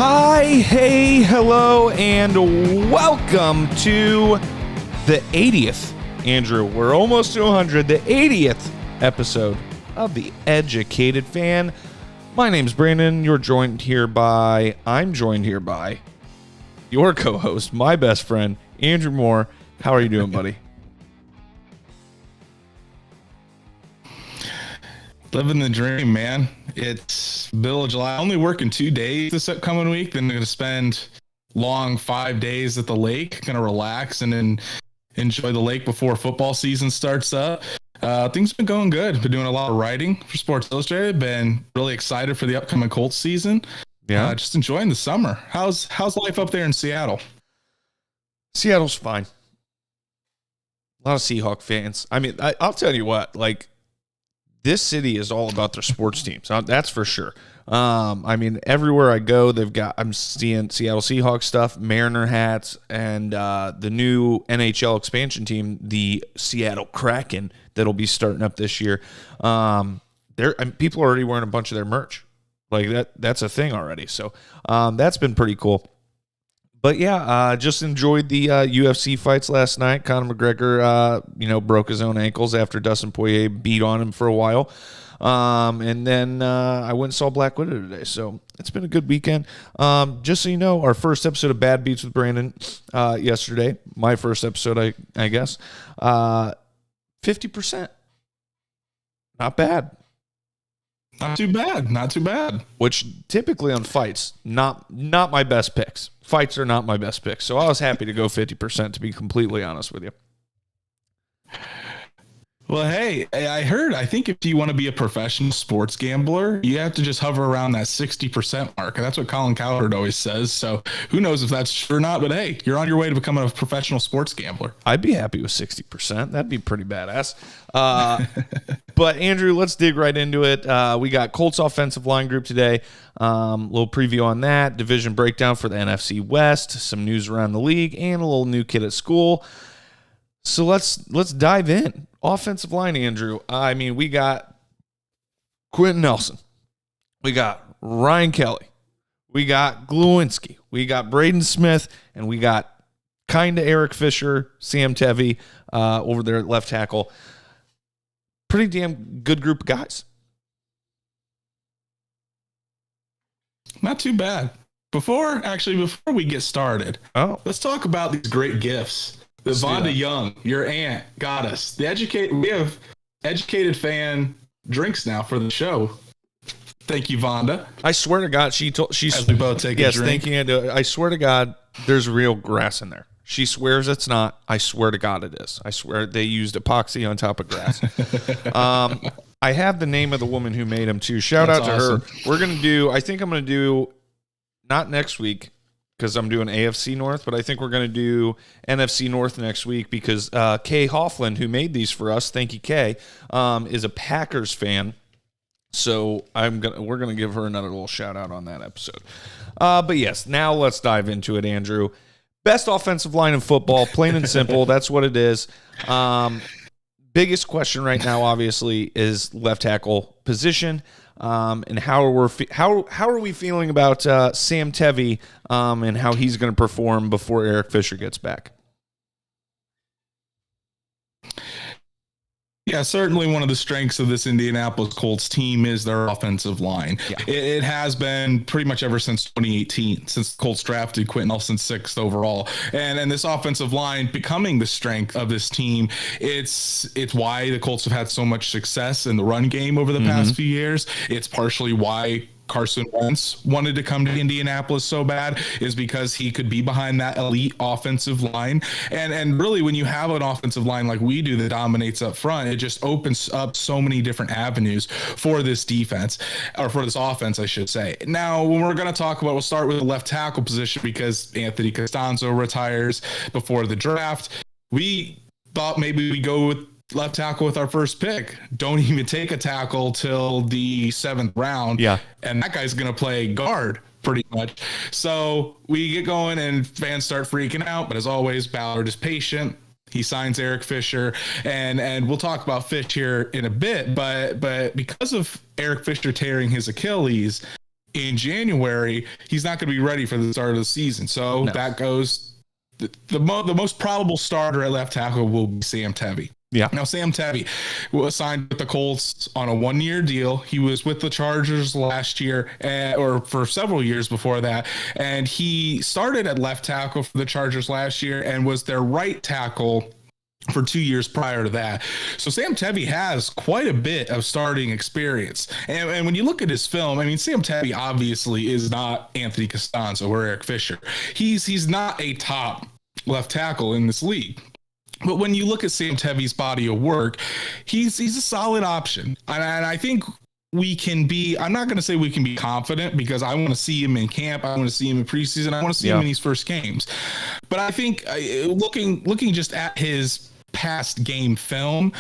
Hi, hey, hello, and welcome to the 80th, Andrew. We're almost to 100, the 80th episode of The Educated Fan. My name's Brandon. I'm joined here by your co-host, my best friend, Andrew Moore. How are you doing, buddy? Living the dream, man. It's middle of July. Only working 2 days this upcoming week. Then I'm going to spend long 5 days at the lake. Going to relax and then enjoy the lake before football season starts up. Things have been going good. Been doing a lot of writing for Sports Illustrated. Been really excited for the upcoming Colts season. Yeah, just enjoying the summer. How's life up there in Seattle? Seattle's fine. A lot of Seahawk fans. I mean, I'll tell you what, like, this city is all about their sports teams. That's for sure. I mean, everywhere I go, I'm seeing Seattle Seahawks stuff, Mariner hats, and the new NHL expansion team, the Seattle Kraken, that'll be starting up this year. People are already wearing a bunch of their merch. Like that's a thing already. So that's been pretty cool. But yeah, just enjoyed the UFC fights last night. Conor McGregor, broke his own ankles after Dustin Poirier beat on him for a while. And then I went and saw Black Widow today. So it's been a good weekend. Just so you know, our first episode of Bad Beats with Brandon yesterday, my first episode, I guess, 50%. Not bad. Not too bad. Which typically on fights, not my best picks. Fights are not my best picks. So I was happy to go 50%, to be completely honest with you. Well, hey, I think if you want to be a professional sports gambler, you have to just hover around that 60% mark. And that's what Colin Cowherd always says. So who knows if that's true or not, but hey, you're on your way to becoming a professional sports gambler. I'd be happy with 60%. That'd be pretty badass. But Andrew, let's dig right into it. We got Colts offensive line group today. Little preview on that, division breakdown for the NFC West, some news around the league, and a little new kid at school. So let's dive in. Offensive line, Andrew. I mean, we got Quentin Nelson. We got Ryan Kelly. We got Glowinski. We got Braden Smith. And we got kind of Eric Fisher, Sam Tevy over there at left tackle. Pretty damn good group of guys. Not too bad. Before we get started, let's talk about these great gifts that Vonda Young, your aunt, got us. We have educated fan drinks now for the show. Thank you, Vonda. I swear to God, as we both take a drink. I swear to God, there's real grass in there. She swears it's not. I swear to God it is. I swear they used epoxy on top of grass. I have the name of the woman who made them too. Shout out to her. I think I'm going to do, not next week, because I'm doing AFC North, but I think we're going to do NFC North next week because Kay Hoffland, who made these for us, thank you, Kay, is a Packers fan. So we're going to give her another little shout out on that episode. But yes, now let's dive into it, Andrew. Best offensive line in football, plain and simple. That's what it is. Biggest question right now, obviously, is left tackle position. And how are we feeling about Sam Tevy and how he's going to perform before Eric Fisher gets back? Yeah, certainly one of the strengths of this Indianapolis Colts team is their offensive line. Yeah. It has been pretty much ever since 2018, since the Colts drafted Quentin Nelson 6th overall. And this offensive line becoming the strength of this team, it's why the Colts have had so much success in the run game over the past few years. It's partially why Carson Wentz wanted to come to Indianapolis so bad, is because he could be behind that elite offensive line. And really, when you have an offensive line like we do that dominates up front, it just opens up so many different avenues for this defense, or for this offense, I should say. Now, when we're going to talk about, we'll start with the left tackle position because Anthony Costanzo retires before the draft. We thought maybe we go with left tackle with our first pick. Don't even take a tackle till the 7th round. Yeah. And that guy's going to play guard pretty much. So we get going and fans start freaking out. But as always, Ballard is patient. He signs Eric Fisher, and we'll talk about Fish here in a bit. But because of Eric Fisher tearing his Achilles, in January, he's not going to be ready for the start of the season. So that goes the most probable starter at left tackle will be Sam Tevi. Yeah. Now, Sam Tevi was signed with the Colts on a 1-year deal. He was with the Chargers last year, or for several years before that. And he started at left tackle for the Chargers last year and was their right tackle for 2 years prior to that. So Sam Tevi has quite a bit of starting experience. And when you look at his film, I mean, Sam Tevi obviously is not Anthony Costanzo or Eric Fisher. He's not a top left tackle in this league. But when you look at Sam Tevi's body of work, he's a solid option. And I think we can be, I'm not going to say we can be confident because I want to see him in camp. I want to see him in preseason. I want to see him in these first games. But I think looking just at his past game film,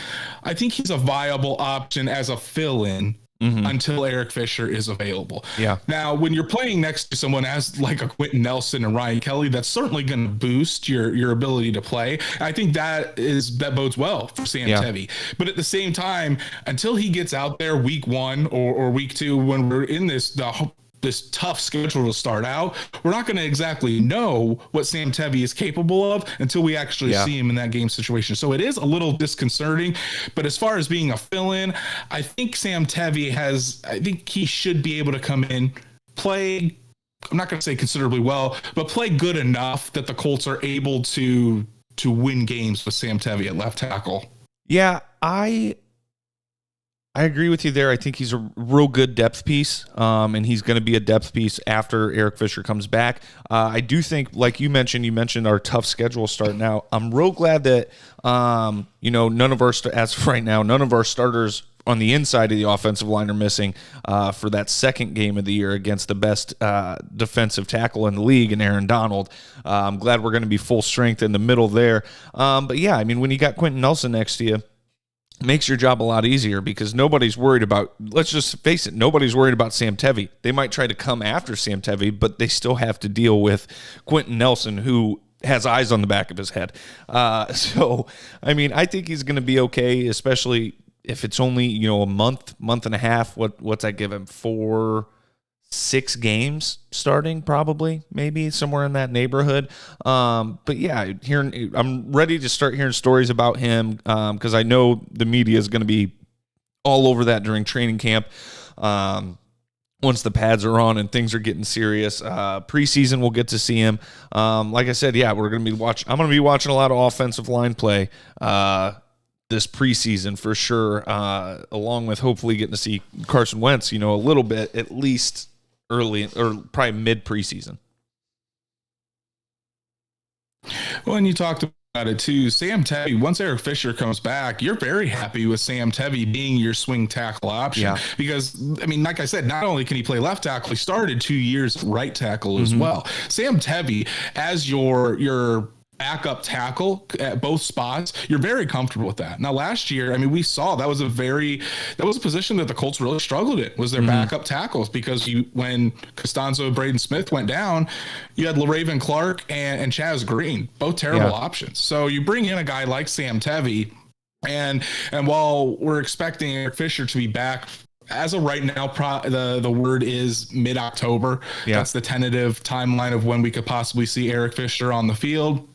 I think he's a viable option as a fill-in until Eric Fisher is available. Yeah. Now, when you're playing next to someone as like a Quentin Nelson and Ryan Kelly, that's certainly going to boost your ability to play. I think that bodes well for Sam Tevi. But at the same time, until he gets out there week 1 or week 2, when we're in this tough schedule to start out, we're not going to exactly know what Sam Tevi is capable of until we actually see him in that game situation. So it is a little disconcerting, but as far as being a fill-in, I think Sam Tevi I think he should be able to come in, play, I'm not going to say considerably well, but play good enough that the Colts are able to win games with Sam Tevi at left tackle. Yeah, I agree with you there. I think he's a real good depth piece, and he's going to be a depth piece after Eric Fisher comes back. I do think, like you mentioned our tough schedule starting out. I'm real glad that, none of our, as of right now, none of our starters on the inside of the offensive line are missing for that second game of the year against the best defensive tackle in the league, and Aaron Donald. I'm glad we're going to be full strength in the middle there. But yeah, I mean, when you got Quentin Nelson next to you, makes your job a lot easier because nobody's worried about, let's just face it, nobody's worried about Sam Tevi. They might try to come after Sam Tevi, but they still have to deal with Quentin Nelson, who has eyes on the back of his head. So, I mean, I think he's going to be okay, especially if it's only, a month and a half. What's that give him? 6 games starting, probably, maybe somewhere in that neighborhood. But yeah, I'm ready to start hearing stories about him because I know the media is going to be all over that during training camp. Once the pads are on and things are getting serious, preseason we'll get to see him. Like I said, yeah, I'm going to be watching a lot of offensive line play this preseason for sure, along with hopefully getting to see Carson Wentz, a little bit at least early or probably mid preseason. Well, and you talked about it too. Sam Tevi, once Eric Fisher comes back, you're very happy with Sam Tevi being your swing tackle option because, I mean, like I said, not only can he play left tackle, he started 2 years at right tackle as well. Sam Tevi as your backup tackle at both spots, you're very comfortable with that. Now, last year, I mean, we saw that was a position that the Colts really struggled in, was their backup tackles, because when Costanzo and Braden Smith went down, you had LaRaven Clark and Chaz Green, both terrible options. So you bring in a guy like Sam Tevi, and while we're expecting Eric Fisher to be back, as of right now, the word is mid-October. That's the tentative timeline of when we could possibly see Eric Fisher on the field.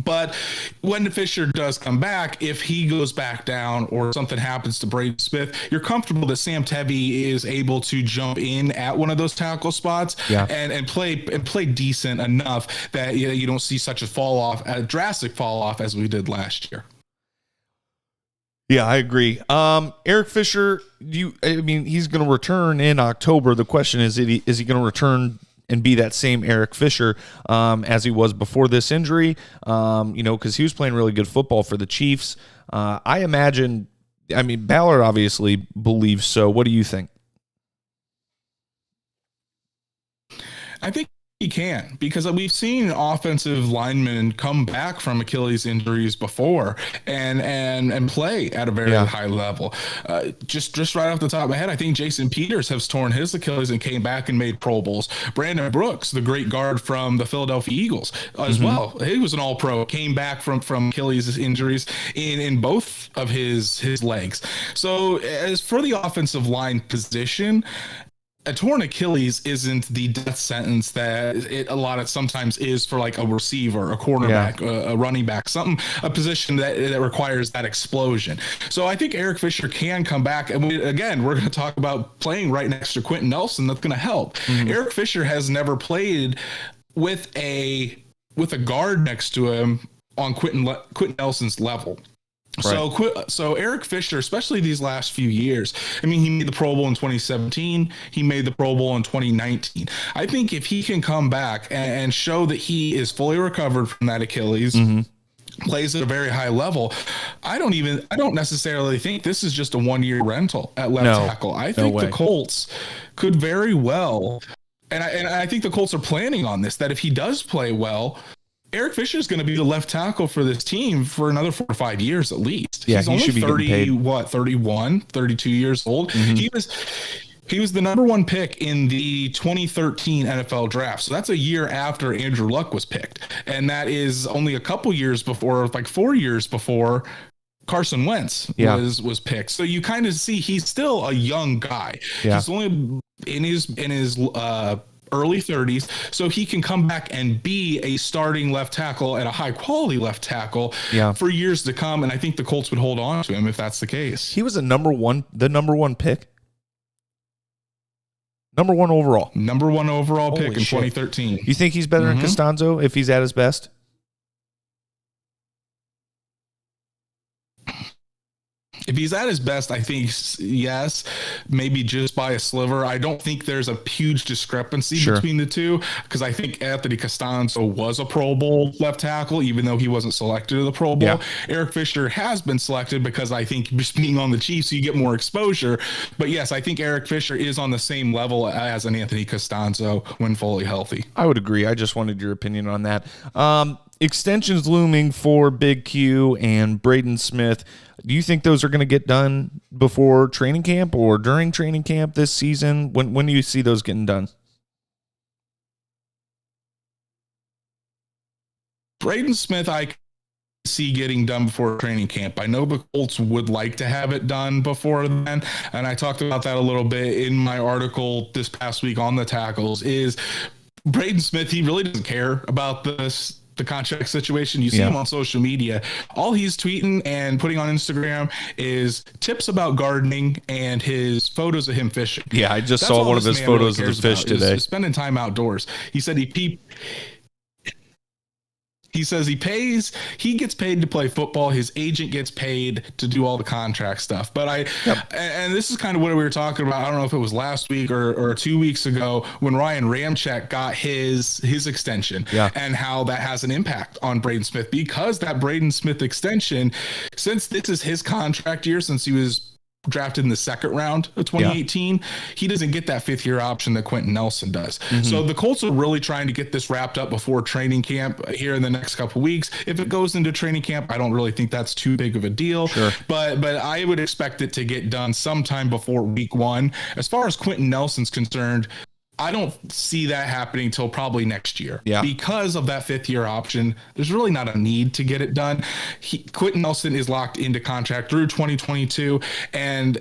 But when Fisher does come back, if he goes back down or something happens to Braden Smith, you're comfortable that Sam Tevi is able to jump in at one of those tackle spots and play decent enough that you don't see such a drastic fall off as we did last year. Yeah, I agree. Eric Fisher, he's going to return in October. The question is he going to return and be that same Eric Fisher as he was before this injury, because he was playing really good football for the Chiefs. I imagine, Ballard obviously believes so. What do you think? I think he can, because we've seen offensive linemen come back from Achilles injuries before and play at a very high level. Just right off the top of my head, I think Jason Peters has torn his Achilles and came back and made Pro Bowls. Brandon Brooks, the great guard from the Philadelphia Eagles, as well. He was an All-Pro, came back from Achilles injuries in both of his legs. So as for the offensive line position, a torn Achilles isn't the death sentence that it a lot of sometimes is for like a receiver, a cornerback, a running back, a position that requires that explosion. So I think Eric Fisher can come back. And we're going to talk about playing right next to Quentin Nelson. That's going to help. Eric Fisher has never played with a guard next to him on Quentin Nelson's level. Right. So Eric Fisher, especially these last few years, I mean, he made the Pro Bowl in 2017. He made the Pro Bowl in 2019. I think if he can come back and show that he is fully recovered from that Achilles, plays at a very high level, I don't necessarily think this is just a 1-year rental at left tackle. I think the Colts could very well, and I think the Colts are planning on this, that if he does play well, Eric Fisher is going to be the left tackle for this team for another 4 or 5 years at least. Yeah, he's only should be 31, 32 years old. He was the number 1 pick in the 2013 NFL draft. So that's a year after Andrew Luck was picked. And that is only a couple years before, like 4 years before Carson Wentz was picked. So you kind of see he's still a young guy. Yeah. He's only in his early 30s, so he can come back and be a starting left tackle and a high quality left tackle for years to come. And I think the Colts would hold on to him if that's the case. He was the number one pick. Number one overall pick in 2013. You think he's better than Costanzo if he's at his best? If he's at his best, I think yes, maybe just by a sliver. I don't think there's a huge discrepancy between the two, because I think Anthony Costanzo was a Pro Bowl left tackle, even though he wasn't selected to the Pro Bowl. Yeah. Eric Fisher has been selected because I think just being on the Chiefs, you get more exposure. But yes, I think Eric Fisher is on the same level as an Anthony Costanzo when fully healthy. I would agree. I just wanted your opinion on that. Extensions looming for Big Q and Braden Smith. Do you think those are going to get done before training camp or during training camp this season? When do you see those getting done? Braden Smith, I see getting done before training camp. I know the Colts would like to have it done before then, and I talked about that a little bit in my article this past week on the tackles. Is Braden Smith, he really doesn't care about the contract situation. You see him on social media. All he's tweeting and putting on Instagram is tips about gardening and his photos of him fishing. Yeah, I just saw one of his photos of the fish today. Spending time outdoors. He said he says he gets paid to play football. His agent gets paid to do all the contract stuff. But and this is kind of what we were talking about. I don't know if it was last week or 2 weeks ago when Ryan Ramczyk got his extension and how that has an impact on Braden Smith, because that Braden Smith extension, since this is his contract year, since he was drafted in the second round of 2018, he doesn't get that 5th-year option that Quentin Nelson does. So the Colts are really trying to get this wrapped up before training camp here in the next couple of weeks. If it goes into training camp, I don't really think that's too big of a deal. But I would expect it to get done sometime before week 1. As far as Quentin Nelson's concerned, I don't see that happening until probably next year. Because of that 5th-year option, there's really not a need to get it done. Quentin Nelson is locked into contract through 2022, and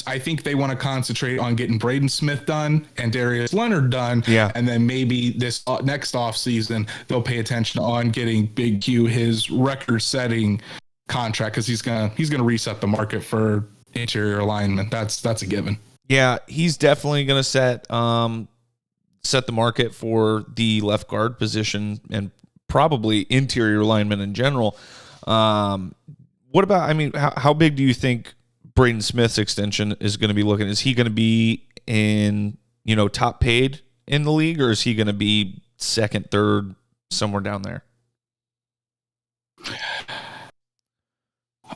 I think they want to concentrate on getting Braden Smith done and Darius Leonard done, and then maybe this next offseason they'll pay attention on getting Big Q his record-setting contract, because he's gonna reset the market for interior alignment. That's a given. Yeah, he's definitely gonna set the market for the left guard position and probably interior alignment in general. What about, I mean, how big do you think Braden Smith's extension is going to be looking? Is he going to be in, top paid in the league, or is he going to be second, third, somewhere down there?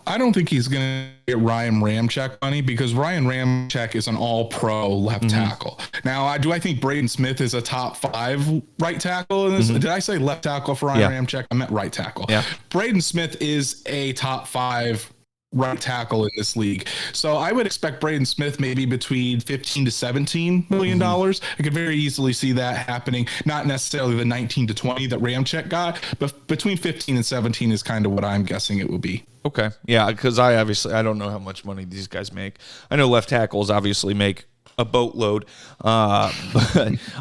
I don't think he's going to get Ryan Ramczyk money, because Ryan Ramczyk is an all-pro left tackle. Now, do I think Braden Smith is a top 5 right tackle in this? Did I say left tackle for Ryan Ramczyk? I meant right tackle. Braden Smith is a top 5 right tackle in this league. So I would expect Braden Smith maybe between $15 to $17 million. I could very easily see that happening. Not necessarily the 19 to 20 that Ramczyk got, but between 15 and 17 is kind of what I'm guessing it would be. Okay. Yeah, because I don't know how much money these guys make. I know left tackles obviously make a boatload. But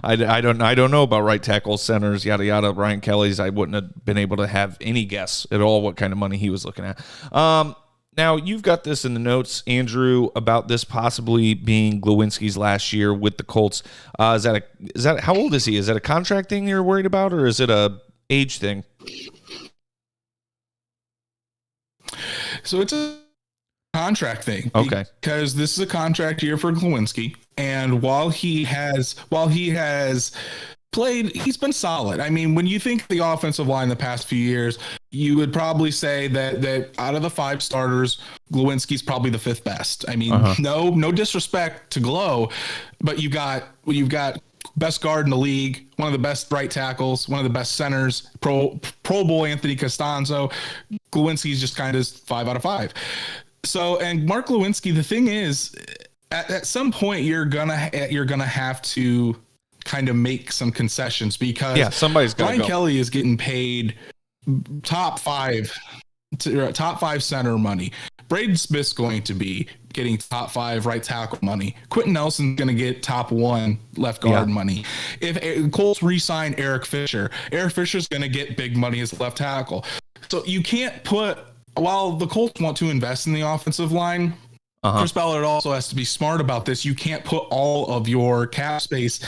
I don't know about right tackle, centers, yada yada. Ryan Kelly's, I wouldn't have been able to have any guess at all what kind of money he was looking at. Now you've got this in the notes, Andrew, about this possibly being Glowinski's last year with the Colts. Is that how old is he? Is that a contract thing you're worried about, or is it a age thing? So it's a contract thing. Okay. Because this is a contract year for Glowinski, and while he has played, he's been solid. I mean, when you think of the offensive line the past few years, you would probably say that out of the 5 starters, Glowinski's probably the 5th best. I mean, no disrespect to Glow, but you've got best guard in the league, one of the best right tackles, one of the best centers, Pro Bowl Anthony Costanzo. Glowinski's just kind of 5 out of 5. So, and Mark Glowinski, the thing is, at some point you're gonna have to kind of make some concessions, because somebody's got Ryan Kelly is getting paid top 5 center money. Braden Smith's going to be getting top 5 right tackle money. Quentin Nelson's going to get top 1 left guard money. If Colts re-sign Eric Fisher's going to get big money as left tackle. So you can't put, while the Colts want to invest in the offensive line, Chris Ballard also has to be smart about this. You can't put all of your cap space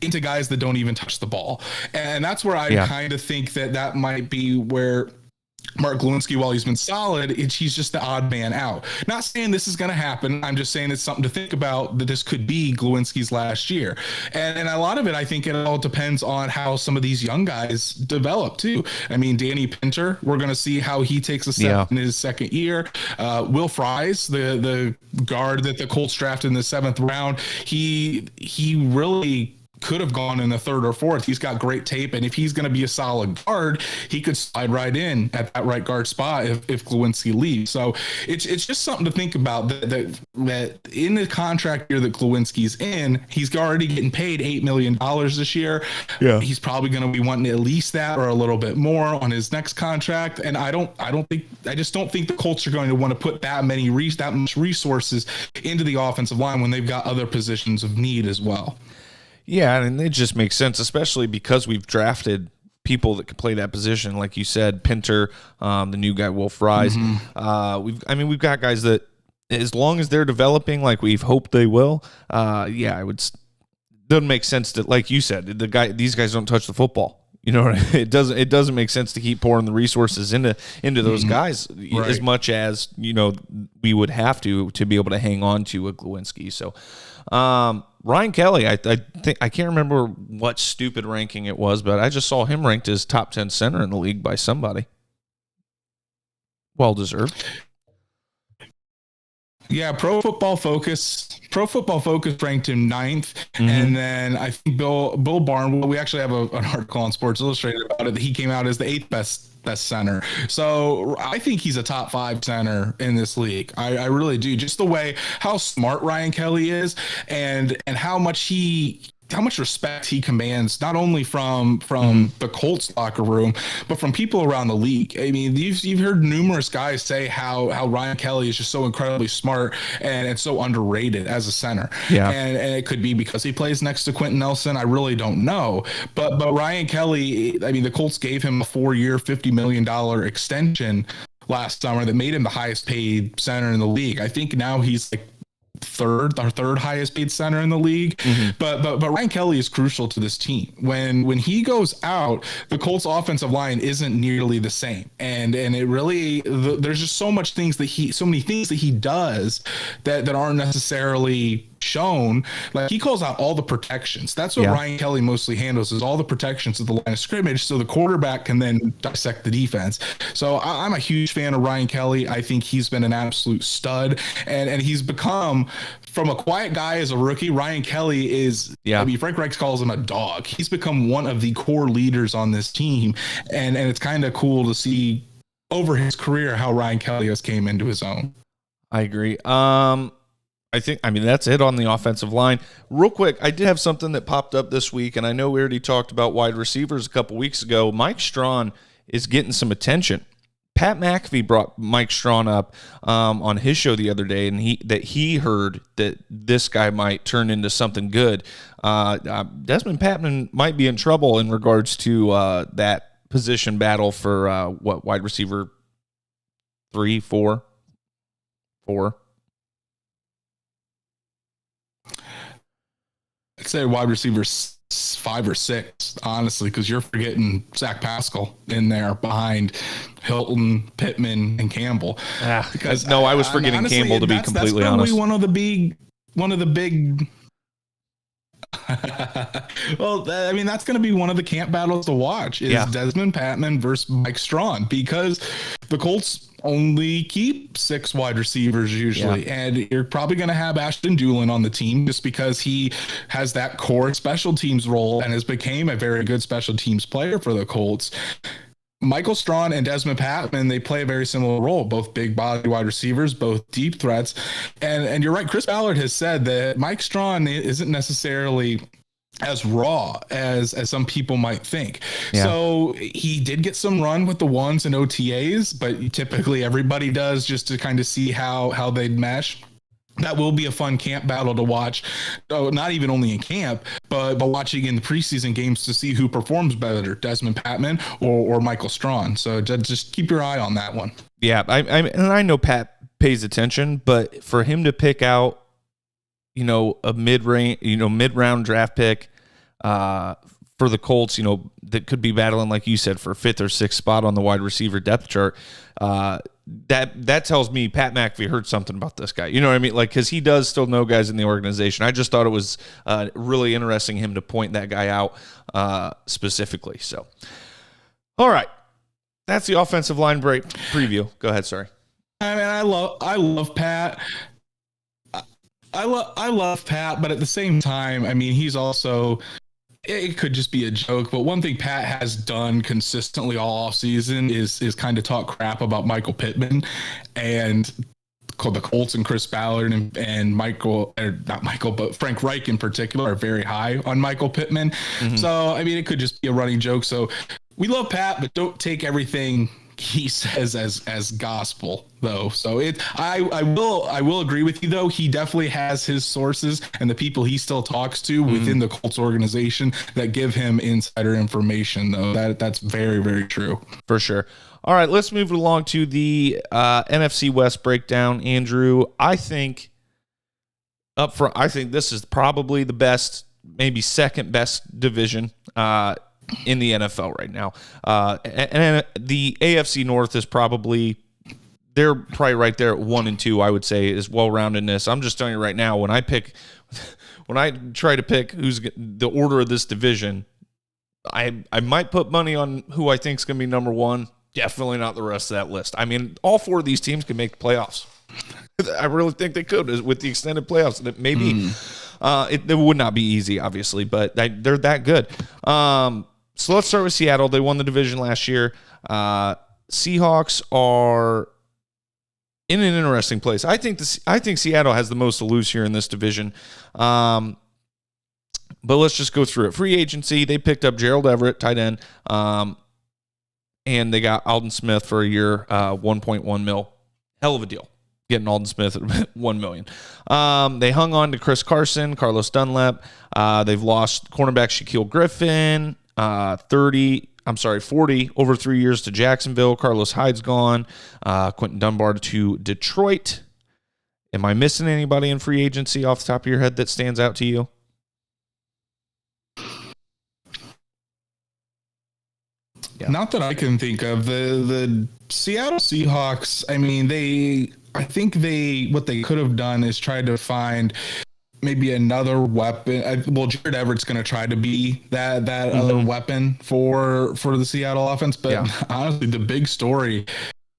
into guys that don't even touch the ball. And that's where I kind of think that might be where Mark Glowinski, while he's been solid, he's just the odd man out. Not saying this is going to happen. I'm just saying it's something to think about, that this could be Glowinski's last year. And a lot of it, I think it all depends on how some of these young guys develop too. I mean, Danny Pinter, we're going to see how he takes a step in his second year. Will Fries, the guard that the Colts drafted in the 7th round, he really could have gone in the 3rd or 4th. He's got great tape, and if he's going to be a solid guard, he could slide right in at that right guard spot if Glowinski leaves. So it's just something to think about, that in the contract year that Glowinski's in, he's already getting paid $8 million this year. Yeah, he's probably going to be wanting at least that or a little bit more on his next contract. And I just don't think the Colts are going to want to put that much resources into the offensive line when they've got other positions of need as well. Yeah, and it just makes sense, especially because we've drafted people that could play that position, like you said, Pinter, the new guy, Will Fries. We've got guys that, as long as they're developing like we've hoped they will, doesn't make sense to, like you said, these guys don't touch the football. You know, it doesn't make sense to keep pouring the resources into those guys as much as, we would have to be able to hang on to a Glowinski. So, Ryan Kelly, I think, I can't remember what stupid ranking it was, but I just saw him ranked as top 10 center in the league by somebody. Well deserved. Yeah, Pro Football Focus ranked him 9th, and then I think Bill Barnwell. We actually have an article on Sports Illustrated about it. He came out as the 8th best center. So I think he's a top 5 center in this league. I really do. Just the way how smart Ryan Kelly is, and how much respect he commands, not only from the Colts locker room, but from people around the league. I mean, you've heard numerous guys say how Ryan Kelly is just so incredibly smart and so underrated as a center. Yeah. And it could be because he plays next to Quentin Nelson. I really don't know. But Ryan Kelly, I mean, the Colts gave him a 4-year, $50 million extension last summer that made him the highest paid center in the league. I think now he's like third highest paid center in the league. But Ryan Kelly is crucial to this team. When he goes out, the Colts offensive line isn't nearly the same, and it really, there's just so many things that he does that aren't necessarily shown. Like, he calls out all the protections. That's what Ryan Kelly mostly handles, is all the protections of the line of scrimmage, so the quarterback can then dissect the defense. So I'm a huge fan of Ryan Kelly. I think he's been an absolute stud, and he's become, from a quiet guy as a rookie, Ryan Kelly is, I mean, Frank Reich calls him a dog. He's become one of the core leaders on this team, and it's kind of cool to see over his career how Ryan Kelly has came into his own. I agree. I mean, that's it on the offensive line. Real quick, I did have something that popped up this week, and I know we already talked about wide receivers a couple weeks ago. Mike Strawn is getting some attention. Pat McAfee brought Mike Strawn up on his show the other day, and he heard that this guy might turn into something good. Desmond Patman might be in trouble in regards to that position battle for wide receiver 3, 4. I'd say wide receivers 5 or 6, honestly, because you're forgetting Zach Pascal in there behind Hilton, Pittman, and Campball. Because I was forgetting honestly, Campbell, to be completely honest. One of the big. Well, I mean, that's going to be one of the camp battles to watch is Desmond Patman versus Mike Strawn, because the Colts only keep 6 wide receivers usually. And you're probably going to have Ashton Doolin on the team just because he has that core special teams role and has became a very good special teams player for the Colts. Michael Strawn and Desmond Patman, they play a very similar role, both big body wide receivers, both deep threats. And you're right, Chris Ballard has said that Mike Strawn isn't necessarily as raw as some people might think. So he did get some run with the ones and OTAs, but typically everybody does just to kind of see how they'd mesh. That will be a fun camp battle to watch. Not even only in camp, but watching in the preseason games to see who performs better, Desmond Patman or Michael Strawn. So just keep your eye on that one. Yeah, I know Pat pays attention, but for him to pick out, a mid-round draft pick for the Colts, that could be battling, like you said, for 5th or 6th spot on the wide receiver depth chart. That tells me Pat McAfee heard something about this guy. You know what I mean? Like, because he does still know guys in the organization. I just thought it was really interesting him to point that guy out specifically. So, all right, that's the offensive line break preview. Go ahead. Sorry. I mean, I love Pat. I love Pat, but at the same time, I mean, he's also. It could just be a joke, but one thing Pat has done consistently all offseason is kind of talk crap about Michael Pittman, and the Colts and Chris Ballard and but Frank Reich in particular are very high on Michael Pittman. Mm-hmm. So, I mean, it could just be a running joke. So we love Pat, but don't take everything he says as gospel though. So I will agree with you though. He definitely has his sources and the people he still talks to within the Colts organization that give him insider information though. That's very, very true. For sure. All right, let's move along to the NFC West breakdown. Andrew, I think up front, I think this is probably the best, maybe second best division in the NFL right now. And the AFC North is they're probably right there at 1 and 2, I would say, is well-roundedness. I'm just telling you right now, when I try to pick who's the order of this division, I might put money on who I think is going to be number 1. Definitely not the rest of that list. I mean, all 4 of these teams can make the playoffs. I really think they could with the extended playoffs. That maybe it would not be easy, obviously, but they're that good. So let's start with Seattle. They won the division last year. Seahawks are in an interesting place. I think Seattle has the most to lose here in this division. But let's just go through it. Free agency, they picked up Gerald Everett, tight end, and they got Alden Smith for a year, $1.1 million. Hell of a deal, getting Alden Smith at $1 million. They hung on to Chris Carson, Carlos Dunlap. They've lost cornerback Shaquille Griffin, 40 over 3 years to Jacksonville. Carlos Hyde's gone. Quentin Dunbar to Detroit. Am I missing anybody in free agency off the top of your head that stands out to you? Yeah. Not that I can think of. The Seattle Seahawks, I mean, I think what they could have done is try to find maybe another weapon. Jared Everett's going to try to be that other weapon for the Seattle offense. But honestly, the big story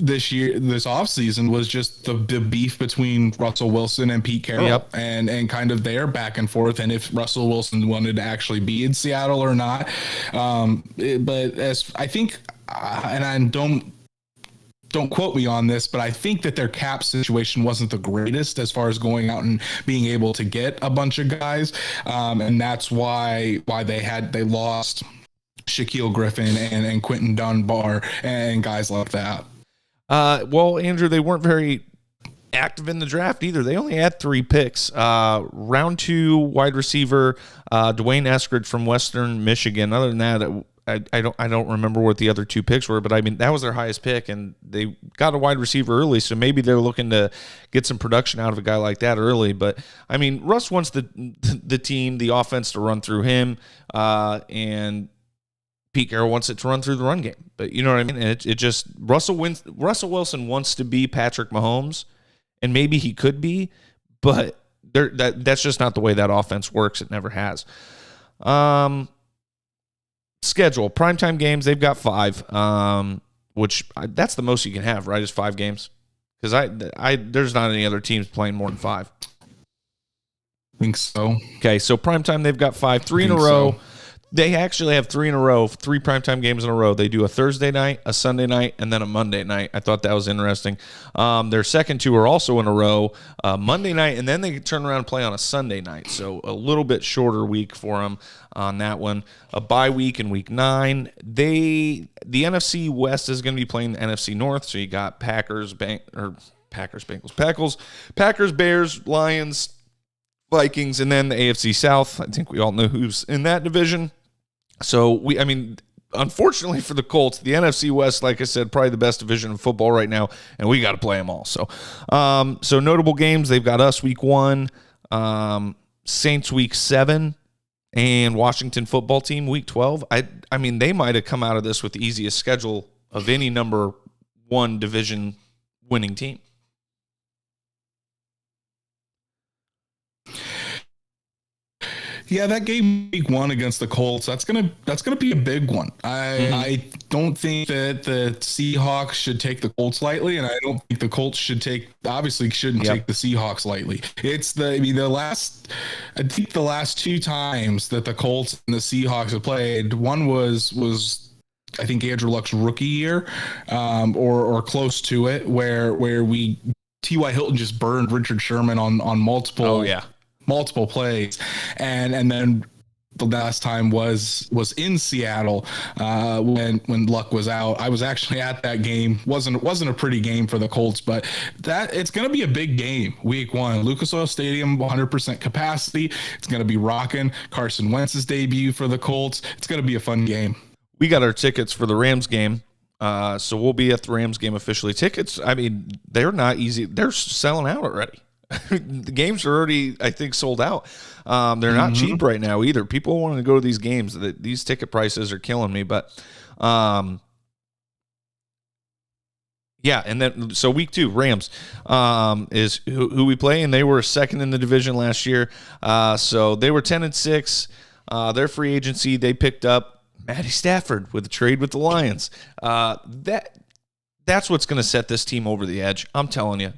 this offseason was just the beef between Russell Wilson and Pete Carroll and kind of their back and forth, and if Russell Wilson wanted to actually be in Seattle or not. But as I think, and I don't quote me on this, but I think that their cap situation wasn't the greatest as far as going out and being able to get a bunch of guys. And that's why they lost Shaquille Griffin and Quentin Dunbar and guys like that. Well, Andrew, they weren't very active in the draft either. They only had 3 picks. Round 2 wide receiver Dwayne Eskridge from Western Michigan. Other than that, I don't remember what the other 2 picks were, but I mean that was their highest pick, and they got a wide receiver early, so maybe they're looking to get some production out of a guy like that early. But I mean, Russ wants the team, the offense to run through him, and Pete Carroll wants it to run through the run game. But you know what I mean? And it just Russell Wilson wants to be Patrick Mahomes, and maybe he could be, but that's just not the way that offense works. It never has. Schedule, primetime games, they've got 5, which that's the most you can have, right, is 5 games? Because there's not any other teams playing more than 5. I think so. Okay, so primetime, they've got 5, 3 in a row. So. They actually have 3 in a row, 3 primetime games in a row. They do a Thursday night, a Sunday night, and then a Monday night. I thought that was interesting. Their second 2 are also in a row, Monday night, and then they turn around and play on a Sunday night. So a little bit shorter week for them on that one. A bye week in week 9. The NFC West is going to be playing the NFC North. So you got Packers, Bears, Lions, Vikings, and then the AFC South. I think we all know who's in that division. So, unfortunately for the Colts, the NFC West, like I said, probably the best division of football right now, and we got to play them all. So, notable games, they've got us week 1, Saints week 7, and Washington football team week 12. I mean, they might have come out of this with the easiest schedule of any number 1 division winning team. Yeah, that game week 1 against the Colts, that's gonna be a big one. I don't think that the Seahawks should take the Colts lightly, and I don't think the Colts shouldn't take the Seahawks lightly. It's the last 2 times that the Colts and the Seahawks have played, one was I think Andrew Luck's rookie year, or close to it, where T.Y. Hilton just burned Richard Sherman on multiple. Oh yeah. Multiple plays, and then the last time was in Seattle when Luck was out. I was actually at that game. wasn't a pretty game for the Colts, but that it's going to be a big game week 1. Lucas Oil Stadium, 100% capacity. It's going to be rocking. Carson Wentz's debut for the Colts. It's going to be a fun game. We got our tickets for the Rams game. So we'll be at the Rams game officially. Tickets, I mean, they're not easy. They're selling out already. The games are already, I think, sold out. They're not cheap right now either. People want to go to these games. These ticket prices are killing me. But, yeah, and then so week 2, Rams is who we play, and they were second in the division last year. So they were 10-6. Their free agency, they picked up Matty Stafford with a trade with the Lions. That's what's going to set this team over the edge. I'm telling you.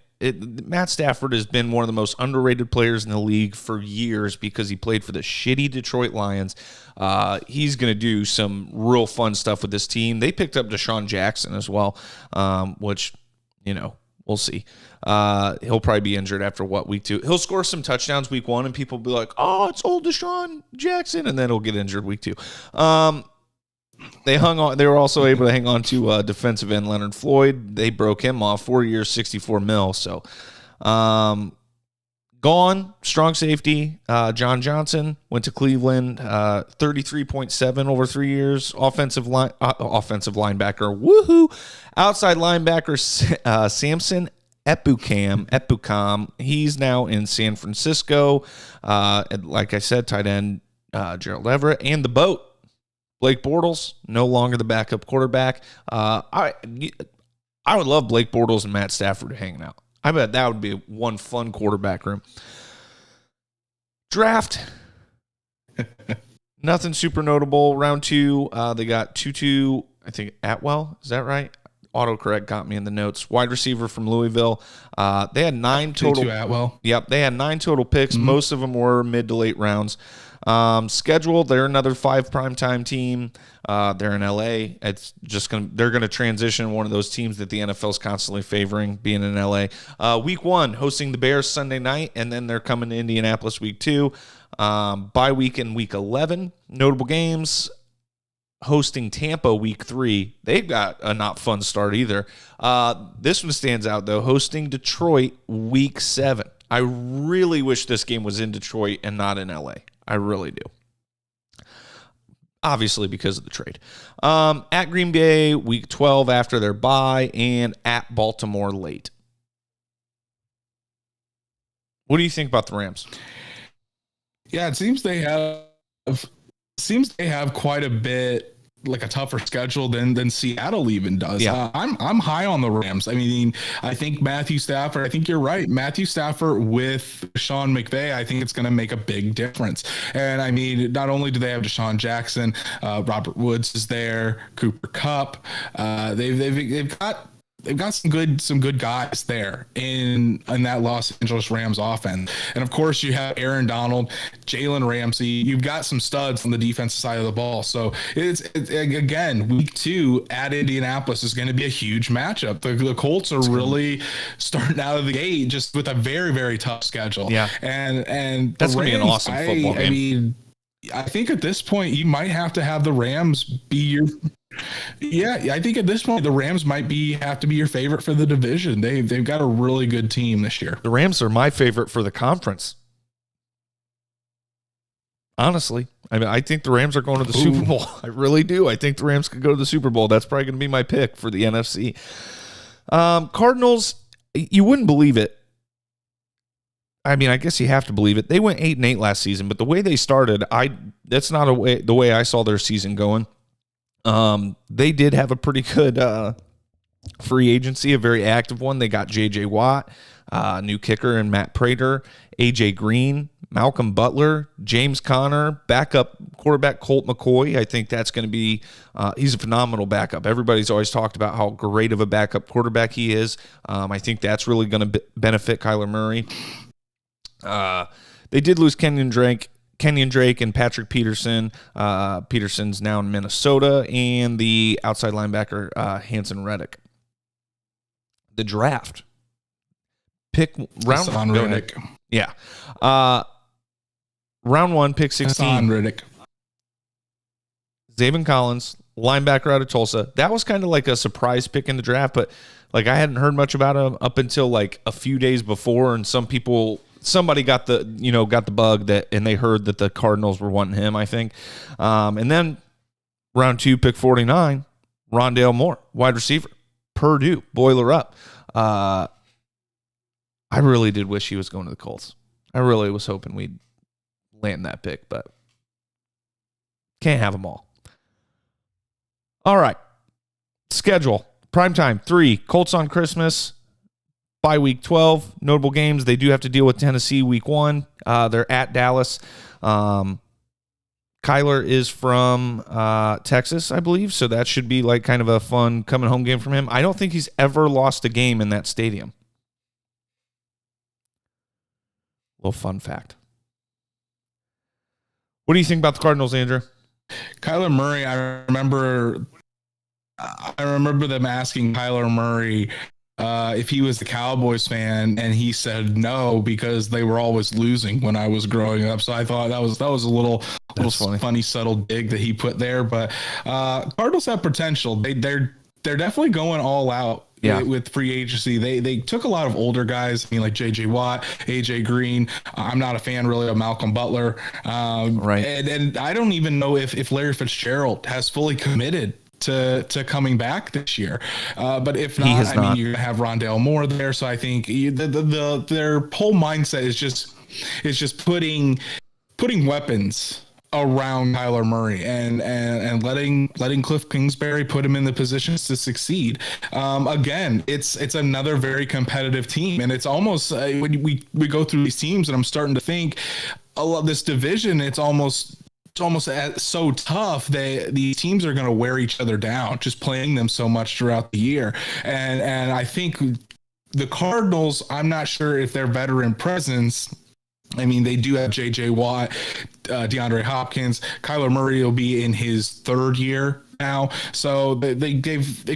Matt Stafford has been one of the most underrated players in the league for years because he played for the shitty Detroit Lions. He's going to do some real fun stuff with this team. They picked up Deshaun Jackson as well, which, we'll see. He'll probably be injured after week 2. He'll score some touchdowns week 1, and people will be like, oh, it's old Deshaun Jackson, and then he'll get injured week 2. They hung on. They were also able to hang on to defensive end Leonard Floyd. They broke him off 4 years, $64 million. So, gone. Strong safety. John Johnson went to Cleveland. 33.7 over 3 years. Offensive linebacker. Woohoo! Outside linebacker Samson Epukam. He's now in San Francisco. Like I said, tight end Gerald Everett, and the boat. Blake Bortles, no longer the backup quarterback. I would love Blake Bortles and Matt Stafford hanging out. I bet that would be one fun quarterback room. Draft. Nothing super notable. Round 2, they got Tutu, I think Atwell. Is that right? Autocorrect got me in the notes. Wide receiver from Louisville. They had 9 total. Tutu Atwell. Yep, they had 9 total picks. Mm-hmm. Most of them were mid to late rounds. Scheduled, they're another 5 primetime team. They're in LA. It's just they're gonna transition one of those teams that the NFL is constantly favoring, being in LA. Week 1, hosting the Bears Sunday night, and then they're coming to Indianapolis week 2. Bye week in week 11. Notable games. hosting Tampa week 3. They've got a not fun start either. This one stands out, though, hosting Detroit week 7. I really wish this game was in Detroit and not in LA. I really do. Obviously because of the trade. At Green Bay week 12 after their bye, and at Baltimore late. What do you think about the Rams? Yeah, it seems they have quite a bit, like a tougher schedule than Seattle even does. Yeah. I'm high on the Rams. I mean, I think Matthew Stafford, I think you're right. Matthew Stafford with Sean McVay, I think it's going to make a big difference. And I mean, not only do they have Deshaun Jackson, Robert Woods is there, Cooper Kupp. They've got some good guys there in that Los Angeles Rams offense. And of course you have Aaron Donald, Jalen Ramsey. You've got some studs on the defensive side of the ball. So it's again, week 2 at Indianapolis is going to be a huge matchup. The Colts are really starting out of the gate just with a very, very tough schedule. Yeah. And that's going to be an awesome football game. I mean, I think at this point you might have to have the Rams be your. Yeah, I think at this point the Rams might have to be your favorite for the division. They've got a really good team this year. The Rams are my favorite for the conference. Honestly, I mean, I think the Rams are going to the Super Bowl. I really do. I think the Rams could go to the Super Bowl. That's probably going to be my pick for the NFC. Cardinals, you wouldn't believe it. I mean, I guess you have to believe it. They went 8-8 last season, but the way they started, that's not the way I saw their season going. They did have a pretty good free agency, a very active one. They got J.J. Watt, new kicker, and Matt Prater, A.J. Green, Malcolm Butler, James Conner, backup quarterback Colt McCoy. I think that's going to be he's a phenomenal backup. Everybody's always talked about how great of a backup quarterback he is. I think that's really going to benefit Kyler Murray. They did lose Kenyon Drake and Patrick Peterson. Peterson's now in Minnesota, and the outside linebacker Hanson Reddick. The draft pick round Reddick. Yeah, round 1, pick 16. Reddick. Zaven Collins, linebacker out of Tulsa. That was kind of like a surprise pick in the draft, but like I hadn't heard much about him up until like a few days before, and somebody got the bug and they heard that the Cardinals were wanting him, I think. And then round 2, pick 49, Rondale Moore, wide receiver, Purdue, boiler up. I really did wish he was going to the Colts. I really was hoping we'd land that pick, but can't have them all. All right. Schedule. Primetime 3, Colts on Christmas. By week 12, notable games. They do have to deal with Tennessee week 1. They're at Dallas. Kyler is from Texas, I believe, so that should be like kind of a fun coming home game from him. I don't think he's ever lost a game in that stadium. Little fun fact. What do you think about the Cardinals, Andrew? Kyler Murray, I remember them asking Kyler Murray if he was a Cowboys fan, and he said no because they were always losing when I was growing up. So I thought that was a little funny subtle dig that he put there. But Cardinals have potential. They're definitely going all out. Yeah. With free agency, they took a lot of older guys. I mean, like J.J. Watt, A.J. Green. I'm not a fan really of Malcolm Butler. Right. And I don't even know if Larry Fitzgerald has fully committed to coming back this year. But if not, I mean, you have Rondale Moore there. So I think their whole mindset is just putting weapons around Kyler Murray and letting Cliff Kingsbury put him in the positions to succeed. Again, it's another very competitive team, and it's almost when we go through these teams, and I'm starting to think a lot of this division, it's almost so tough that these teams are going to wear each other down, just playing them so much throughout the year. And I think the Cardinals, I'm not sure if their veteran presence, I mean, they do have J.J. Watt, DeAndre Hopkins. Kyler Murray will be in his 3rd year now. So they've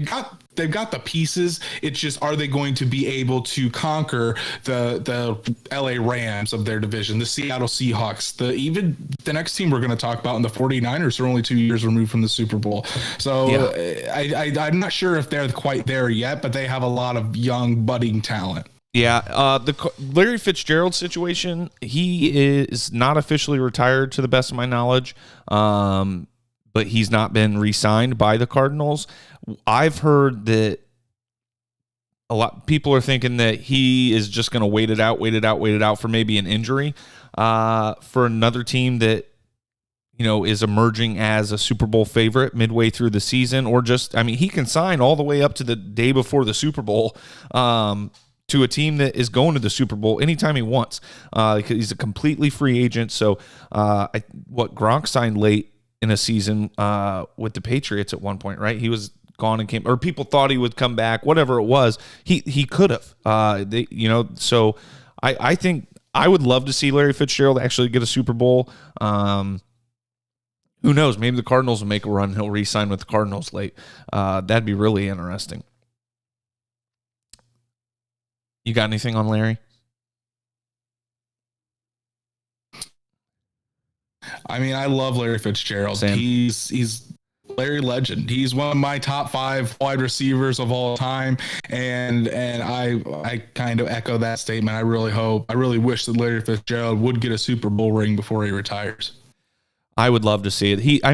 got they've got the pieces. It's just, are they going to be able to conquer the LA Rams of their division, the Seattle Seahawks, even the next team we're going to talk about, in the 49ers are only 2 years removed from the Super Bowl. So I'm not sure if they're quite there yet, but they have a lot of young budding talent. Yeah, the Larry Fitzgerald situation, he is not officially retired to the best of my knowledge, but he's not been re-signed by the Cardinals. I've heard that a lot of people are thinking that he is just going to wait it out for maybe an injury for another team that, you know, is emerging as a Super Bowl favorite midway through the season, or just, I mean, he can sign all the way up to the day before the Super Bowl to a team that is going to the Super Bowl anytime he wants. He's a completely free agent. So Gronk signed late in a season with the Patriots at one point, right? He was gone and came, or people thought he would come back, whatever it was. He could have. So I think I would love to see Larry Fitzgerald actually get a Super Bowl. Who knows? Maybe the Cardinals will make a run. He'll re-sign with the Cardinals late. That'd be really interesting. You got anything on Larry? I mean, I love Larry Fitzgerald. Same. He's Larry legend. He's one of my top 5 wide receivers of all time, and I kind of echo that statement. I really wish that Larry Fitzgerald would get a Super Bowl ring before he retires. I would love to see it.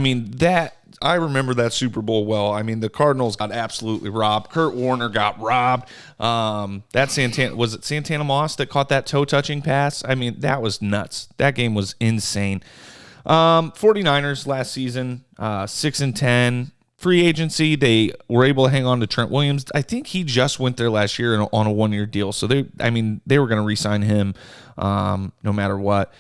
I remember that Super Bowl well. I mean, the Cardinals got absolutely robbed. Kurt Warner got robbed. Was it Santana Moss that caught that toe-touching pass? I mean, that was nuts. That game was insane. 49ers last season, 6-10. Free agency, they were able to hang on to Trent Williams. I think he just went there last year on a 1-year deal. So they were going to re-sign him no matter what.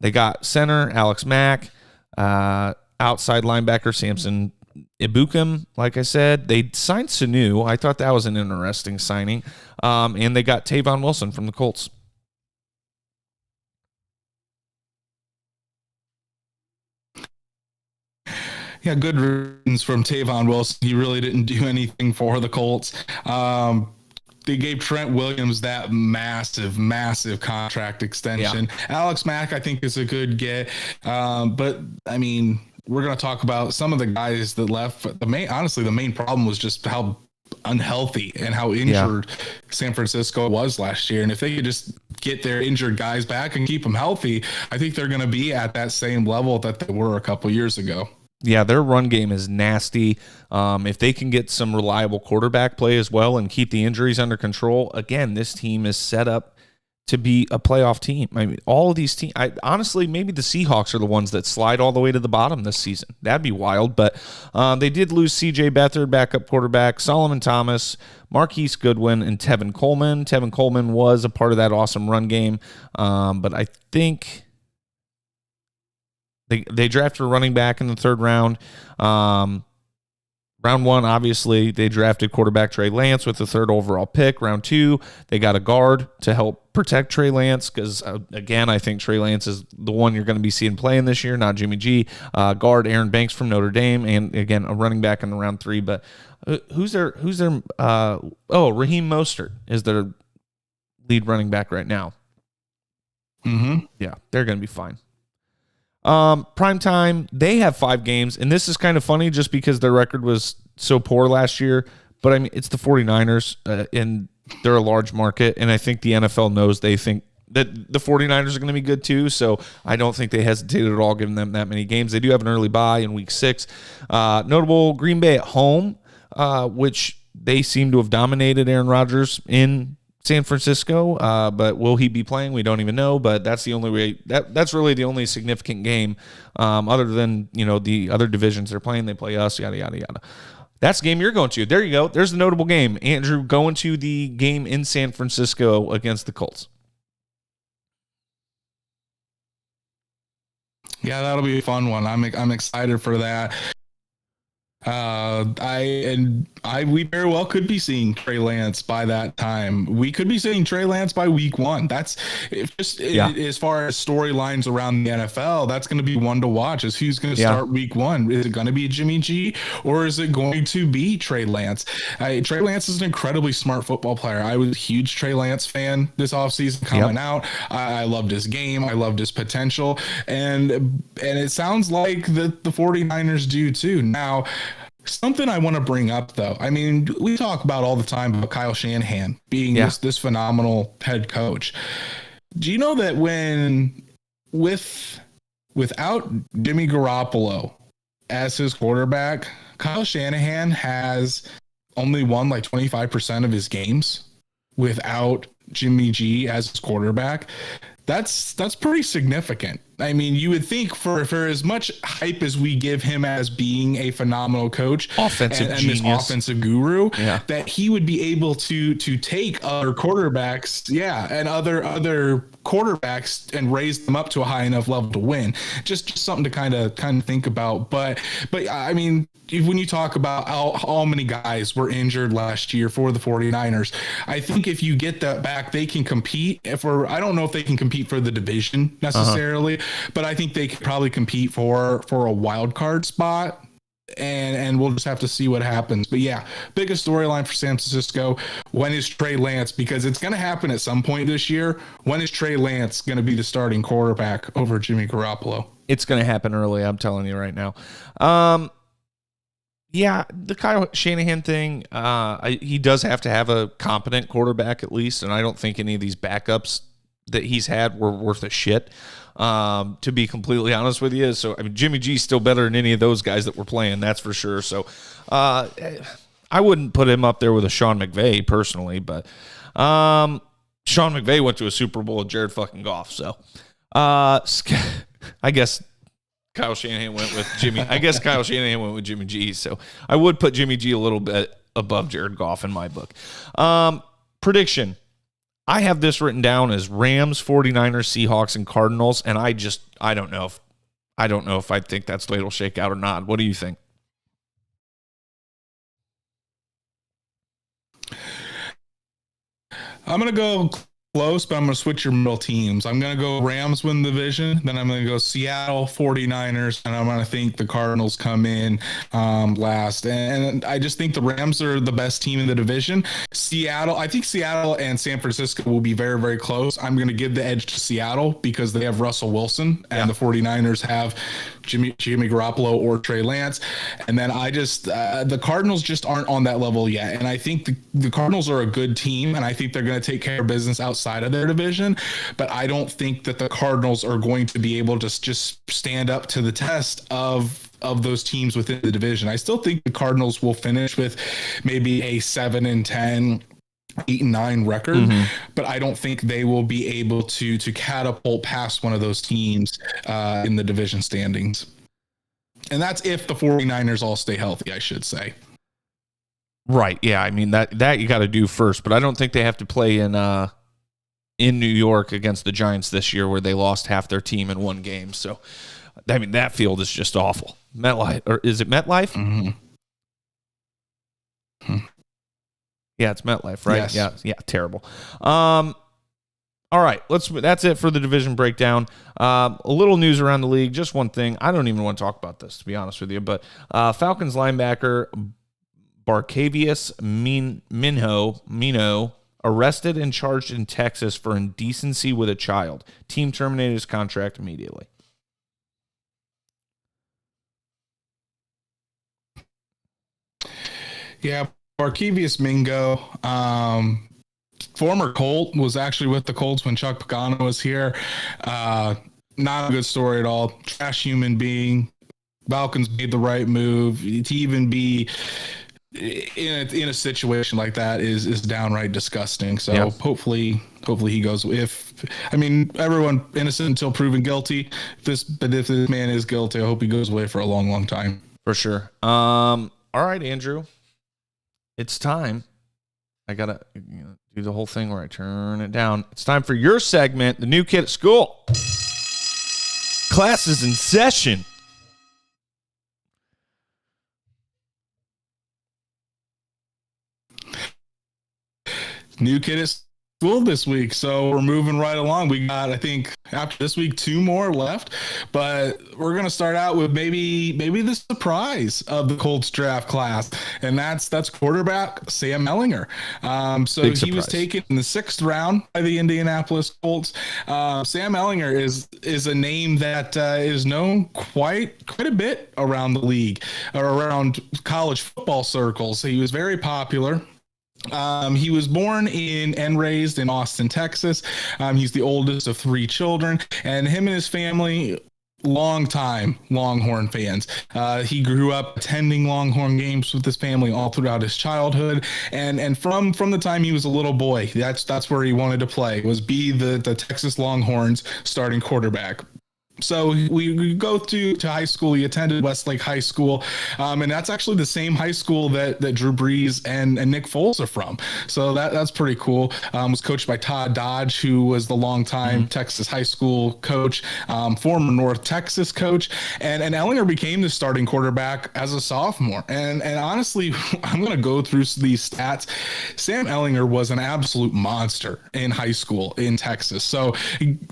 They got center Alex Mack, outside linebacker Samson Ibukum. Like I said, they signed Sanu. I thought that was an interesting signing. And they got Tavon Wilson from the Colts. Yeah, good reasons from Tavon Wilson. He really didn't do anything for the Colts. They gave Trent Williams that massive contract extension. Yeah. Alex Mack, I think, is a good get. But I mean, we're going to talk about some of the guys that left. The main problem was just how unhealthy and how injured San Francisco was last year. And if they could just get their injured guys back and keep them healthy, I think they're going to be at that same level that they were a couple years ago. Yeah, their run game is nasty. If they can get some reliable quarterback play as well and keep the injuries under control, again, this team is set up to be a playoff team. I mean, all of these teams, honestly, maybe the Seahawks are the ones that slide all the way to the bottom this season. That'd be wild, but they did lose C.J. Beathard, backup quarterback, Solomon Thomas, Marquise Goodwin, and Tevin Coleman. Tevin Coleman was a part of that awesome run game, but I think they drafted a running back in the 3rd round. Round 1, obviously, they drafted quarterback Trey Lance with the 3rd overall pick. Round 2, they got a guard to help protect Trey Lance because, again, I think Trey Lance is the one you're going to be seeing playing this year, not Jimmy G. Guard Aaron Banks from Notre Dame, and, again, a running back in the round 3. But who's their Raheem Mostert is their lead running back right now. Mm-hmm. Yeah, they're going to be fine. Prime time, they have 5 games, and this is kind of funny just because their record was so poor last year, but I mean, it's the 49ers, and they're a large market, and I think the NFL knows they think that the 49ers are going to be good too, so I don't think they hesitated at all giving them that many games. They do have an early bye in week 6. Notable Green Bay at home, which they seem to have dominated Aaron Rodgers in San Francisco, but will he be playing? We don't even know, but that's the only way. That's really the only significant game, other than, the other divisions they're playing. They play us, yada, yada, yada. That's the game you're going to. There you go. There's the notable game. Andrew going to the game in San Francisco against the Colts. Yeah, that'll be a fun one. I'm excited for that. We very well could be seeing Trey Lance by that time. We could be seeing Trey Lance by week 1. That's as far as storylines around the NFL. That's going to be one to watch. Is who's going to start week 1? Is it going to be Jimmy G or is it going to be Trey Lance? Trey Lance is an incredibly smart football player. I was a huge Trey Lance fan this offseason coming out. I loved his game. I loved his potential, and it sounds like the 49ers do too. Now, something I want to bring up, though. I mean, we talk about all the time about Kyle Shanahan being this phenomenal head coach. Do you know that without Jimmy Garoppolo as his quarterback, Kyle Shanahan has only won like 25% of his games without Jimmy G as his quarterback? That's pretty significant. I mean, you would think for as much hype as we give him as being a phenomenal coach, offensive genius, this offensive guru, that he would be able to take other quarterbacks, and other quarterbacks and raise them up to a high enough level to win. Just something to kind of think about. But I mean, when you talk about how many guys were injured last year for the 49ers, I think if you get that back, they can compete. I don't know if they can compete for the division necessarily, but I think they could probably compete for a wild card spot. And we'll just have to see what happens. But biggest storyline for San Francisco. When is Trey Lance? Because it's going to happen at some point this year. When is Trey Lance going to be the starting quarterback over Jimmy Garoppolo? It's going to happen early. I'm telling you right now. The Kyle Shanahan thing, he does have to have a competent quarterback at least. And I don't think any of these backups that he's had were worth a shit. To be completely honest with you. So, I mean, Jimmy G's still better than any of those guys that were playing, that's for sure. So, I wouldn't put him up there with a Sean McVay personally, but Sean McVay went to a Super Bowl with Jared fucking Goff. So, I guess Kyle Shanahan went with Jimmy. I guess Kyle Shanahan went with Jimmy G. So, I would put Jimmy G a little bit above Jared Goff in my book. Prediction. I have this written down as Rams, 49ers, Seahawks, and Cardinals, and I don't know if I think that's the way it'll shake out or not. What do you think? I'm going to go close, but I'm going to switch your middle teams. I'm going to go Rams win the division. Then I'm going to go Seattle 49ers. And I'm going to think the Cardinals come in last. And I just think the Rams are the best team in the division. I think Seattle and San Francisco will be very, very close. I'm going to give the edge to Seattle because they have Russell Wilson and the 49ers have Jimmy Garoppolo or Trey Lance. And then the Cardinals just aren't on that level yet. And I think the Cardinals are a good team, and I think they're going to take care of business outside of their division. But I don't think that the Cardinals are going to be able to just stand up to the test of those teams within the division. I still think the Cardinals will finish with maybe a 7-10, 8-9 record, but I don't think they will be able to catapult past one of those teams in the division standings. And that's if the 49ers all stay healthy, I should say. Right. Yeah. I mean, that you got to do first, but I don't think they have to play in New York against the Giants this year where they lost half their team in one game. So, I mean, that field is just awful. MetLife, or is it MetLife? Yeah, it's MetLife, right? Yes. Yeah, terrible. All right, that's it for the division breakdown. A little news around the league, just one thing. I don't even want to talk about this, to be honest with you, but Falcons linebacker Barcavius Mino arrested and charged in Texas for indecency with a child. Team terminated his contract immediately. Yeah, Barkevius Mingo, former Colt, was actually with the Colts when Chuck Pagano was here. Not a good story at all. Trash human being. Falcons made the right move. To even be in a situation like that is downright disgusting. So hopefully he goes. Everyone innocent until proven guilty. If this man is guilty, I hope he goes away for a long, long time. For sure. All right, Andrew. It's time. I got to do the whole thing where I turn it down. It's time for your segment, The New Kid at School. Class is in session. New kid at school this week, so we're moving right along. We got, I think, after this week, 2 more left, but we're gonna start out with maybe the surprise of the Colts draft class, and that's quarterback Sam Ehlinger. So he was taken in the 6th round by the Indianapolis Colts. Sam Ehlinger is a name that is known quite a bit around the league or around college football circles. He was very popular. He was born in and raised in Austin, Texas. He's the oldest of 3 children, and him and his family, long-time Longhorn fans. He grew up attending Longhorn games with his family all throughout his childhood, and from the time he was a little boy, that's where he wanted to play, was be the Texas Longhorns starting quarterback. So we go to high school. He attended Westlake High School, and that's actually the same high school that Drew Brees and Nick Foles are from. So that's pretty cool. Was coached by Todd Dodge, who was the longtime Texas high school coach, former North Texas coach, and Ehlinger became the starting quarterback as a sophomore. And honestly, I'm going to go through these stats. Sam Ehlinger was an absolute monster in high school in Texas. So,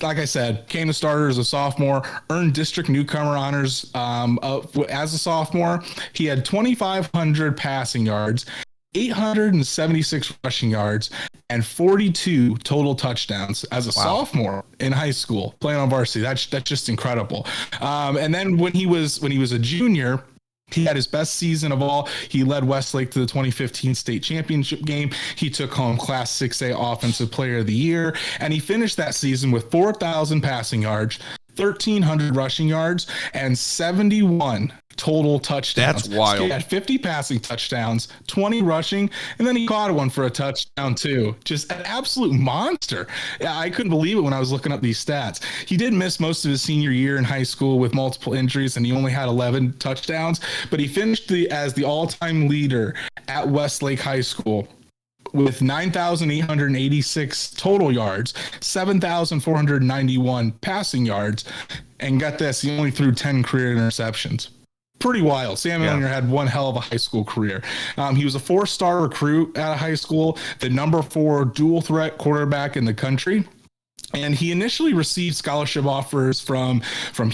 like I said, came to starter as a sophomore. Earned district newcomer honors as a sophomore. He had 2,500 passing yards, 876 rushing yards, and 42 total touchdowns as a sophomore in high school playing on varsity. That's just incredible. And then when he was a junior, he had his best season of all. He led Westlake to the 2015 state championship game. He took home Class 6A Offensive Player of the Year, and he finished that season with 4,000 passing yards, 1,300 rushing yards, and 71 total touchdowns. That's wild. So he had 50 passing touchdowns, 20 rushing, and then he caught one for a touchdown too. Just an absolute monster. I couldn't believe it when I was looking up these stats. He did miss most of his senior year in high school with multiple injuries, and he only had 11 touchdowns, but he finished as the all-time leader at Westlake High School with 9,886 total yards, 7,491 passing yards, and got this, he only threw 10 career interceptions. Pretty wild. Sam Ehlinger had one hell of a high school career. He was a 4-star recruit out of high school, the number 4 dual threat quarterback in the country. And he initially received scholarship offers from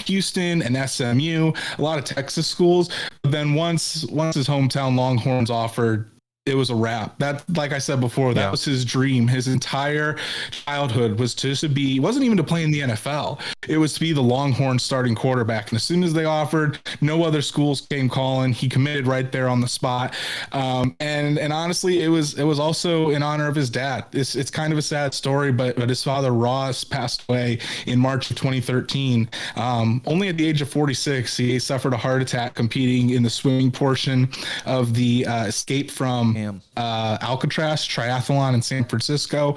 Houston and SMU, a lot of Texas schools. But then once his hometown Longhorns offered, it was a wrap. That, like I said before, that was his dream. His entire childhood was wasn't even to play in the NFL. It was to be the Longhorn starting quarterback. And as soon as they offered, no other schools came calling. He committed right there on the spot. And honestly, it was also in honor of his dad. It's kind of a sad story, but his father Ross passed away in March of 2013. Only at the age of 46, he suffered a heart attack competing in the swimming portion of the escape from Alcatraz triathlon in San Francisco.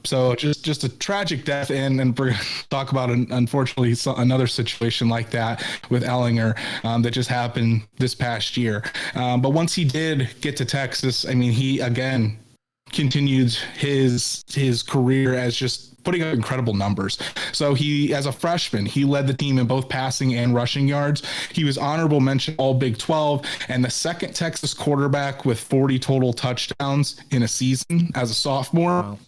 So just a tragic death, and we're going to talk about unfortunately another situation like that with Ehlinger that just happened this past year. But once he did get to Texas, I mean, he again continued his career as just putting up incredible numbers. So he, as a freshman, he led the team in both passing and rushing yards. He was honorable mention All Big 12 and the second Texas quarterback with 40 total touchdowns in a season as a sophomore. Wow.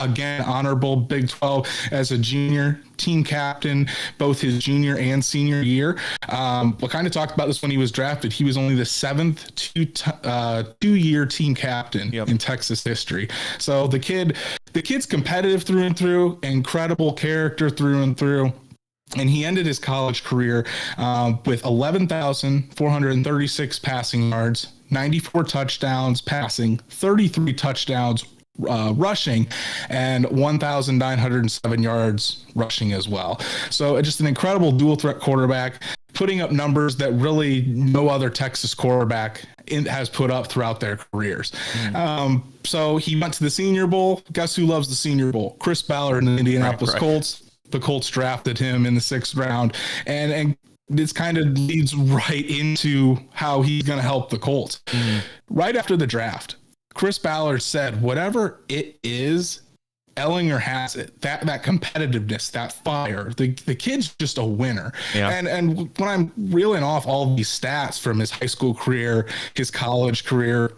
Again, honorable Big 12 as a junior, team captain, both his junior and senior year. We kind of talked about this when he was drafted. He was only the 7th two-year team captain in Texas history. So the kid's competitive through and through, incredible character through and through. And he ended his college career with 11,436 passing yards, 94 touchdowns passing, 33 touchdowns rushing, and 1,907 yards rushing as well. So just an incredible dual threat quarterback, putting up numbers that really no other Texas quarterback has put up throughout their careers. So he went to the Senior Bowl. Guess who loves the Senior Bowl? Chris Ballard and the Indianapolis Colts. The Colts drafted him in the 6th round, and this kind of leads right into how he's going to help the Colts. Right after the draft, Chris Ballard said, whatever it is, Ehlinger has it. That competitiveness, that fire. The kid's just a winner. Yeah. And when I'm reeling off all these stats from his high school career, his college career,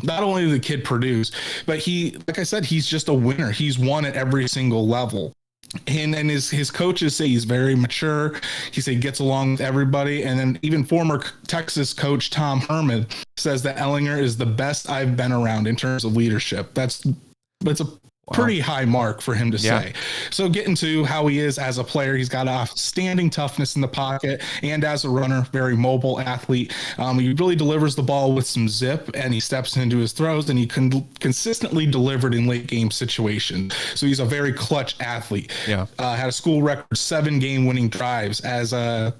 not only did the kid produce, but he, like I said, he's just a winner. He's won at every single level. And his coaches say he's very mature. He said he gets along with everybody. And then even former Texas coach Tom Herman says that Ellinger is the best I've been around in terms of leadership. That's a pretty high mark for him to say. So getting to how he is as a player, he's got outstanding toughness in the pocket, and as a runner, very mobile athlete. He really delivers the ball with some zip, and he steps into his throws, and he consistently delivered in late game situations. So he's a very clutch athlete. Had a school record 7 game-winning drives as proof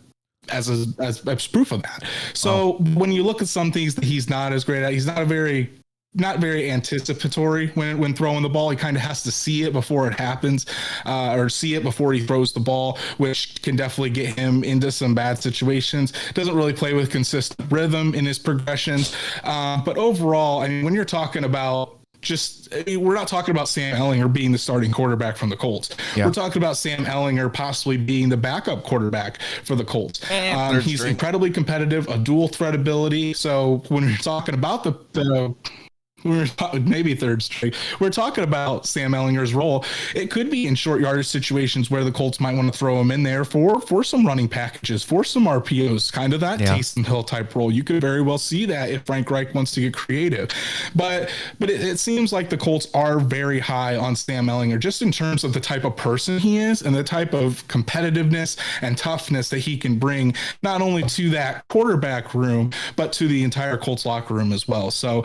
of that. So when you look at some things that he's not as great at, he's not very anticipatory when throwing the ball. He kind of has to see it before it happens, or see it before he throws the ball, which can definitely get him into some bad situations. Doesn't really play with consistent rhythm in his progressions. But overall, I mean, when you're talking about we're not talking about Sam Ellinger being the starting quarterback from the Colts. We're talking about Sam Ellinger possibly being the backup quarterback for the Colts. He's incredibly competitive, a dual threat ability. So when we're talking about maybe third string, we're talking about Sam Ellinger's role. It could be in short yardage situations where the Colts might want to throw him in there for some running packages, for some RPOs, kind of that Taysom Hill type role. You could very well see that if Frank Reich wants to get creative. But it seems like the Colts are very high on Sam Ellinger, just in terms of the type of person he is and the type of competitiveness and toughness that he can bring, not only to that quarterback room, but to the entire Colts locker room as well. So,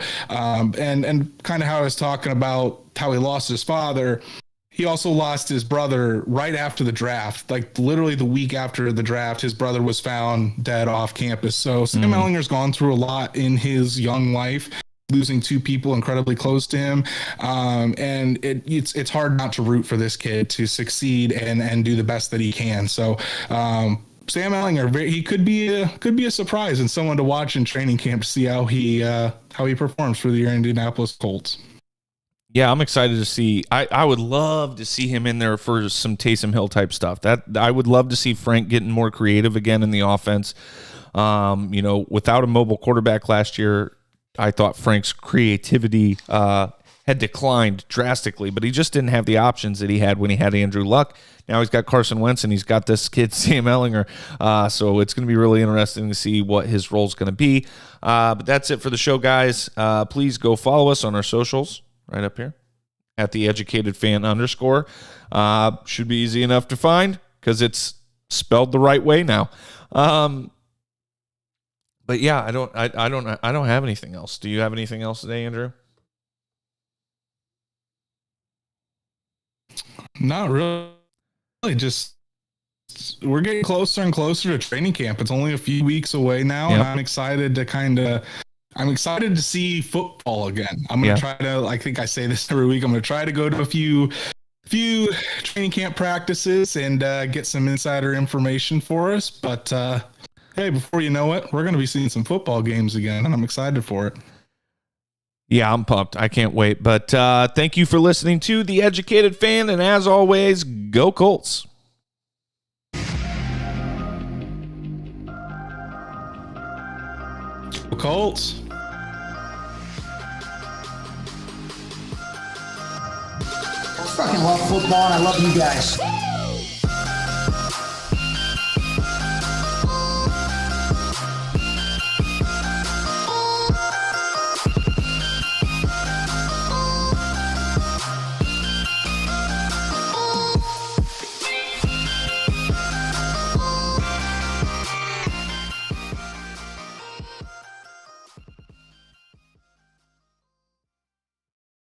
and kind of how I was talking about how he lost his father, he also lost his brother right after the draft. Like literally the week after the draft, his brother was found dead off campus. So Sam Ellinger's gone through a lot in his young life, losing 2 people incredibly close to him. And it's hard not to root for this kid to succeed and do the best that he can. So, Sam Ellinger, he could be a surprise and someone to watch in training camp to see how he performs for the Indianapolis Colts. Yeah, I'm excited to see. I would love to see him in there for some Taysom Hill type stuff. That I would love to see Frank getting more creative again in the offense. Without a mobile quarterback last year, I thought Frank's creativity had declined drastically, but he just didn't have the options that he had when he had Andrew Luck. Now he's got Carson Wentz, and he's got this kid, Sam Ellinger. So it's going to be really interesting to see what his role is going to be. But that's it for the show, guys. Please go follow us on our socials right up here at @theeducatedfan_. Should be easy enough to find because it's spelled the right way now. But yeah, I don't have anything else. Do you have anything else today, Andrew? Not really. Just we're getting closer and closer to training camp. It's only a few weeks away now, and I'm excited to see football again. I'm gonna try to. I think I say this every week. I'm gonna try to go to a few training camp practices and get some insider information for us. But hey, before you know it, we're gonna be seeing some football games again, and I'm excited for it. Yeah, I'm pumped. I can't wait. But thank you for listening to The Educated Fan. And as always, go Colts. Go Colts. I fucking love football, and I love you guys.